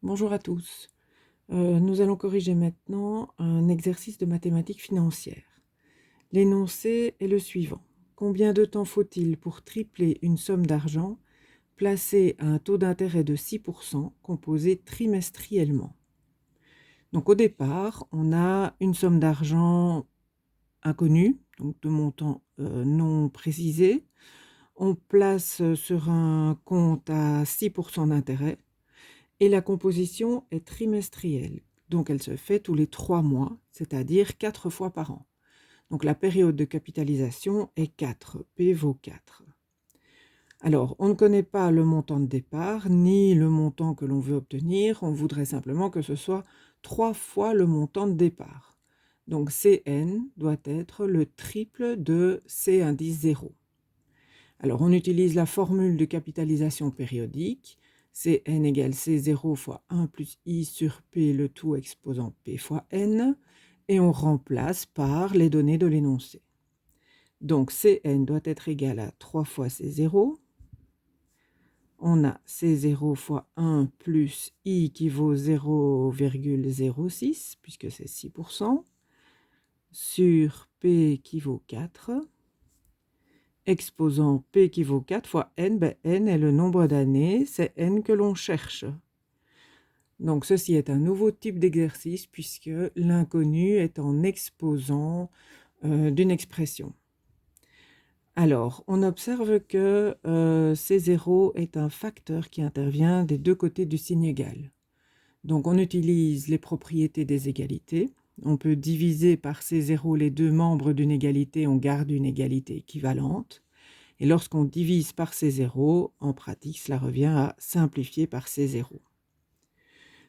Bonjour à tous. Nous allons corriger maintenant un exercice de mathématiques financières. L'énoncé est le suivant. Combien de temps faut-il pour tripler une somme d'argent placée à un taux d'intérêt de 6% composé trimestriellement? Donc au départ, on a une somme d'argent inconnue, donc de montant non précisé. On place sur un compte à 6% d'intérêt. Et la composition est trimestrielle, donc elle se fait tous les 3 mois, c'est-à-dire 4 fois par an. Donc la période de capitalisation est 4, P vaut 4. Alors, on ne connaît pas le montant de départ, ni le montant que l'on veut obtenir, on voudrait simplement que ce soit 3 fois le montant de départ. Donc Cn doit être le triple de C indice 0. Alors, on utilise la formule de capitalisation périodique, Cn égale C0 fois 1 plus I sur P, le tout exposant P fois N, et on remplace par les données de l'énoncé. Donc, Cn doit être égal à 3 fois C0. On a C0 fois 1 plus I qui vaut 0,06, puisque c'est 6%, sur P qui vaut 4. Exposant P qui vaut 4 fois N, N est le nombre d'années, c'est N que l'on cherche. Donc ceci est un nouveau type d'exercice puisque l'inconnu est en exposant d'une expression. Alors, on observe que C0 est un facteur qui intervient des deux côtés du signe égal. Donc on utilise les propriétés des égalités. On peut diviser par C0 les deux membres d'une égalité, on garde une égalité équivalente. Et lorsqu'on divise par C0, en pratique, cela revient à simplifier par C0.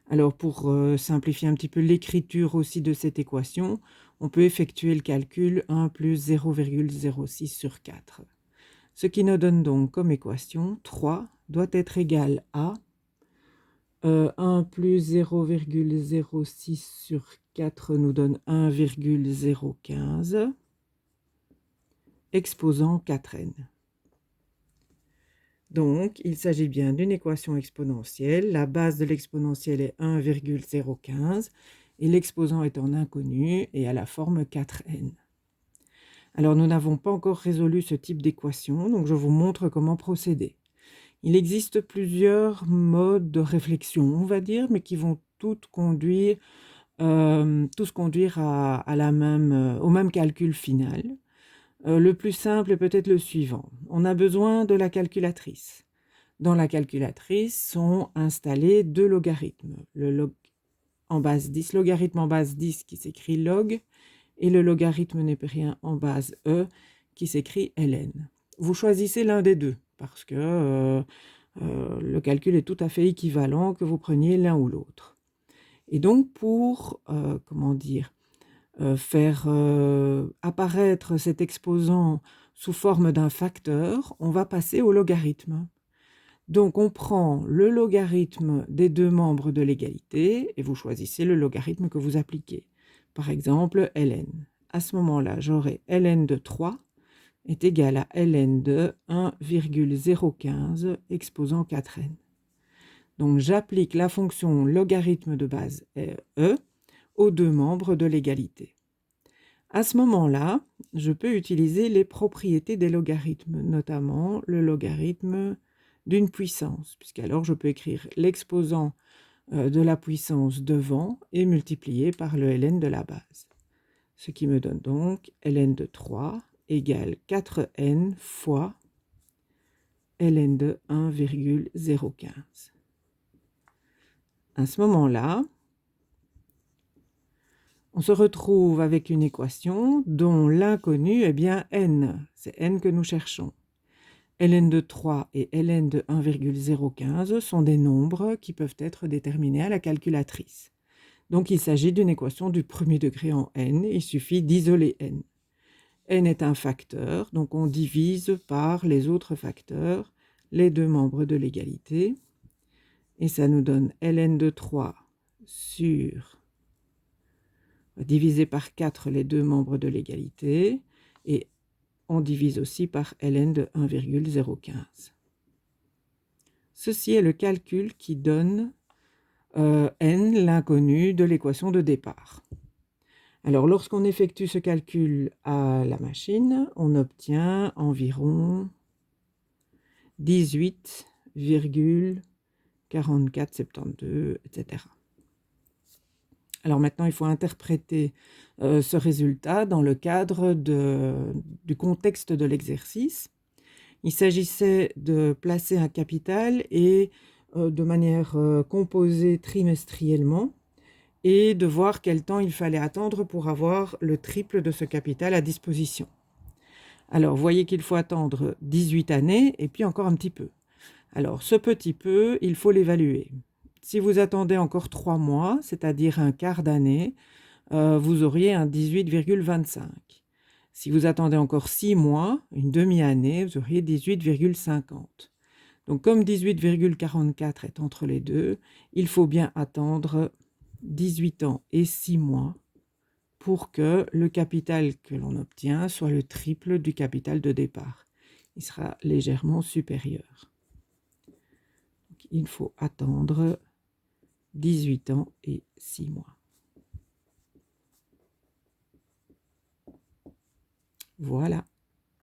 Alors pour simplifier un petit peu l'écriture aussi de cette équation, on peut effectuer le calcul 1 plus 0,06 sur 4. Ce qui nous donne donc comme équation 3 doit être égal à 1 plus 0,06 sur 4 nous donne 1,015 exposant 4n. Donc, il s'agit bien d'une équation exponentielle. La base de l'exponentielle est 1,015 et l'exposant est en inconnu et a la forme 4n. Alors, nous n'avons pas encore résolu ce type d'équation, donc je vous montre comment procéder. Il existe plusieurs modes de réflexion, on va dire, mais qui vont tous conduire au même calcul final. Le plus simple est peut-être le suivant. On a besoin de la calculatrice. Dans la calculatrice sont installés deux logarithmes. Le log en base 10, logarithme en base 10 qui s'écrit log, et le logarithme népérien en base e qui s'écrit ln. Vous choisissez l'un des deux parce que le calcul est tout à fait équivalent que vous preniez l'un ou l'autre. Et donc pour faire apparaître cet exposant sous forme d'un facteur, on va passer au logarithme. Donc on prend le logarithme des deux membres de l'égalité et vous choisissez le logarithme que vous appliquez. Par exemple, ln. À ce moment-là, j'aurai ln de 3 est égal à ln de 1,015 exposant 4n. Donc j'applique la fonction logarithme de base e aux deux membres de l'égalité. À ce moment-là, je peux utiliser les propriétés des logarithmes, notamment le logarithme d'une puissance, puisqu'alors je peux écrire l'exposant de la puissance devant et multiplier par le ln de la base. Ce qui me donne donc ln de 3 égale 4n fois ln de 1,015. À ce moment-là, on se retrouve avec une équation dont l'inconnu est bien n. C'est n que nous cherchons. Ln de 3 et ln de 1,015 sont des nombres qui peuvent être déterminés à la calculatrice. Donc il s'agit d'une équation du premier degré en n. Il suffit d'isoler n. N est un facteur, donc on divise par les autres facteurs les deux membres de l'égalité. Et ça nous donne ln de 3 sur divisé par 4 les deux membres de l'égalité. Et on divise aussi par ln de 1,015. Ceci est le calcul qui donne n, l'inconnu de l'équation de départ. Alors, lorsqu'on effectue ce calcul à la machine, on obtient environ 18,4472, etc. Alors maintenant, il faut interpréter ce résultat dans le cadre du contexte de l'exercice. Il s'agissait de placer un capital et de manière composée trimestriellement et de voir quel temps il fallait attendre pour avoir le triple de ce capital à disposition. Alors, vous voyez qu'il faut attendre 18 années et puis encore un petit peu. Alors, ce petit peu, il faut l'évaluer. Si vous attendez encore 3 mois, c'est-à-dire un quart d'année, vous auriez un 18,25. Si vous attendez encore 6 mois, une demi-année, vous auriez 18,50. Donc, comme 18,44 est entre les deux, il faut bien attendre 18 ans et 6 mois pour que le capital que l'on obtient soit le triple du capital de départ. Il sera légèrement supérieur. Donc, il faut attendre 18 ans et 6 mois. Voilà.